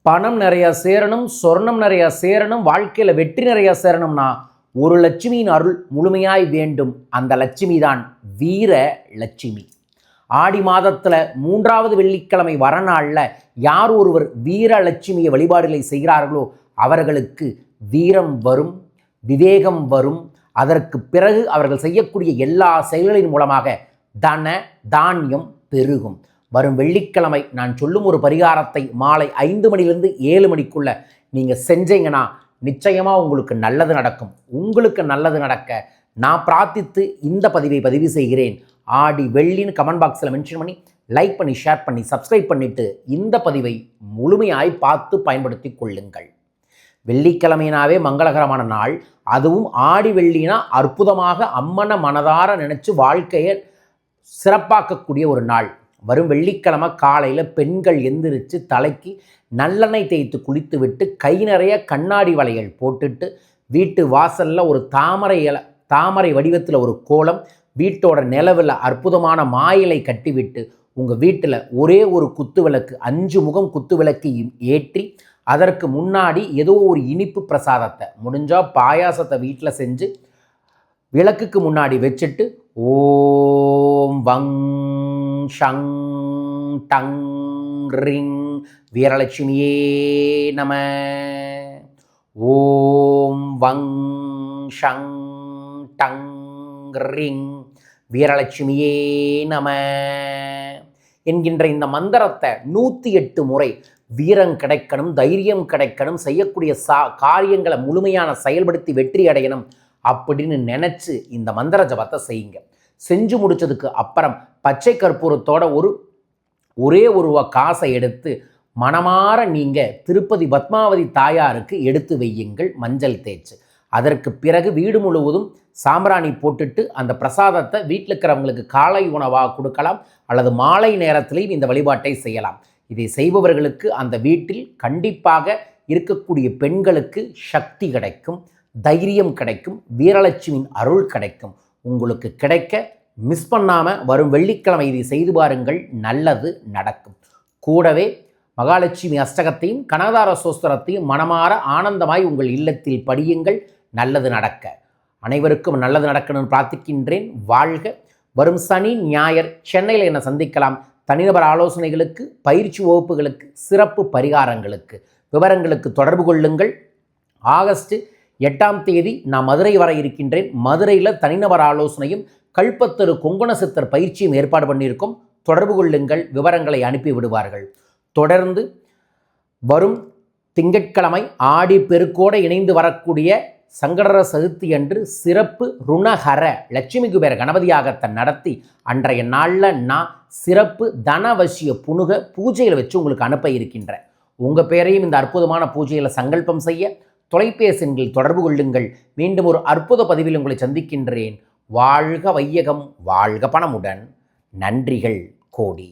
பணம் நிறையா சேரணும், சொர்ணம் நிறையா சேரணும், வாழ்க்கையில் வெற்றி நிறையா சேரணும்னா ஒரு லட்சுமியின் அருள் முழுமையாய் வேண்டும். அந்த லட்சுமி தான் வீர லட்சுமி. ஆடி மாதத்தில் 3வது வெள்ளிக்கிழமை வரநாளில் யார் ஒருவர் வீரலட்சுமியை வழிபாடுகளை செய்கிறார்களோ அவர்களுக்கு வீரம் வரும், விவேகம் வரும். அதற்கு பிறகு அவர்கள் செய்யக்கூடிய எல்லா செயல்களின் மூலமாக தன தானியம் பெருகும். வரும் வெள்ளிக்கிழமை நான் சொல்லும் ஒரு பரிகாரத்தை மாலை 5 மணிலிருந்து 7 மணிக்குள்ள நீங்கள் செஞ்சீங்கன்னா நிச்சயமாக உங்களுக்கு நல்லது நடக்கும். உங்களுக்கு நல்லது நடக்க நான் பிரார்த்தித்து இந்த பதிவை பதிவு செய்கிறேன். ஆடி வெள்ளின்னு கமெண்ட் பாக்ஸில் மென்ஷன் பண்ணி லைக் பண்ணி ஷேர் பண்ணி சப்ஸ்கிரைப் பண்ணிவிட்டு இந்த பதிவை முழுமையாய் பார்த்து பயன்படுத்தி கொள்ளுங்கள். வெள்ளிக்கிழமையினாவே மங்களகரமான நாள், அதுவும் ஆடி வெள்ளினா அற்புதமாக அம்மனை மனதார நினச்சி வாழ்க்கையை சிறப்பாக்கக்கூடிய ஒரு நாள். வரும் வெள்ளிக்கிழமை காலையில் பெண்கள் எந்திரிச்சு தலைக்கு நல்லெண்ணெய் தேய்த்து குளித்து விட்டு கை நிறைய கண்ணாடி வளையல் போட்டுட்டு வீட்டு வாசலில் ஒரு தாமரை வடிவத்தில் ஒரு கோலம், வீட்டோட நிலவில் அற்புதமான மாயிலை கட்டிவிட்டு உங்கள் வீட்டில் ஒரே ஒரு குத்து விளக்கு 5 முகம் குத்து விளக்கு ஏற்றி அதற்கு முன்னாடி ஏதோ ஒரு இனிப்பு பிரசாதத்தை முடிஞ்சால் பாயாசத்தை வீட்டில் செஞ்சு விளக்குக்கு முன்னாடி வச்சுட்டு ஓம் வங் ஷங் டங் ரிங் வீரலட்சுமியே நம, ஓம் வங் ஷங் டங் ரிங் வீரலட்சுமியே நம என்கின்ற இந்த மந்திரத்தை 108 முறை வீரம் கிடைக்கணும், தைரியம் கிடைக்கணும், செய்யக்கூடிய காரியங்களை முழுமையான செயல்படுத்தி வெற்றி அடையணும் அப்படின்னு நினச்சி இந்த மந்திர ஜபத்தை செய்யுங்க. செஞ்சு முடித்ததுக்கு அப்புறம் பச்சை கற்பூரத்தோட ஒரே ஒரு காசை எடுத்து மனமாற நீங்கள் திருப்பதி பத்மாவதி தாயாருக்கு எடுத்து வையுங்கள் மஞ்சள் தேய்ச்சி. அதற்கு பிறகு வீடு முழுவதும் சாம்பிராணி போட்டுட்டு அந்த பிரசாதத்தை வீட்டில் இருக்கிறவங்களுக்கு காலை உணவாக கொடுக்கலாம் அல்லது மாலை நேரத்திலையும் இந்த வழிபாட்டை செய்யலாம். இதை செய்பவர்களுக்கு அந்த வீட்டில் கண்டிப்பாக இருக்கக்கூடிய பெண்களுக்கு சக்தி கிடைக்கும், தைரியம் கிடைக்கும், வீரலட்சுமியின் அருள் கிடைக்கும். உங்களுக்கு கிடைக்க மிஸ் பண்ணாமல் வரும் வெள்ளிக்கிழமை இதை செய்து பாருங்கள், நல்லது நடக்கும். கூடவே மகாலட்சுமி அஷ்டகத்தையும் கனகதார சோஸ்திரத்தையும் மனமாற ஆனந்தமாய் உங்கள் இல்லத்தில் படியுங்கள், நல்லது நடக்க. அனைவருக்கும் நல்லது நடக்கணும்னு பிரார்த்திக்கின்றேன். வாழ்க. வரும் சனி ஞாயிறு சென்னையில் என்னை சந்திக்கலாம். தனிநபர் ஆலோசனைகளுக்கு, பயிற்சி வகுப்புகளுக்கு, சிறப்பு பரிகாரங்களுக்கு விவரங்களுக்கு தொடர்பு கொள்ளுங்கள். ஆகஸ்ட் 8ஆம் தேதி நான் மதுரை வர இருக்கின்றேன். மதுரையில் தனிநபர் ஆலோசனையும் கல்பத்தரு கொங்கண சித்தர் பயிற்சியும் ஏற்பாடு பண்ணியிருக்கோம். தொடர்பு கொள்ளுங்கள், விவரங்களை அனுப்பி விடுவார்கள். தொடர்ந்து வரும் திங்கட்கிழமை ஆடி பெருக்கோடு இணைந்து வரக்கூடிய சங்கடர சதுர்த்தி அன்று சிறப்பு ருணஹர லட்சுமி குபேர கணபதியாகத்தை நடத்தி அன்றைய நாளில் நான் சிறப்பு தனவசிய புனுக பூஜையில் வச்சு உங்களுக்கு அனுப்ப இருக்கின்றேன். உங்கள் பேரையும் இந்த அற்புதமான பூஜையில் சங்கல்பம் செய்ய தொலைபேசி எண்களில் தொடர்பு கொள்ளுங்கள். மீண்டும் ஒரு அற்புத பதிவில் உங்களை சந்திக்கின்றேன். வாழ்க வையகம், வாழ்க பணமுடன். நன்றிகள் கோடி.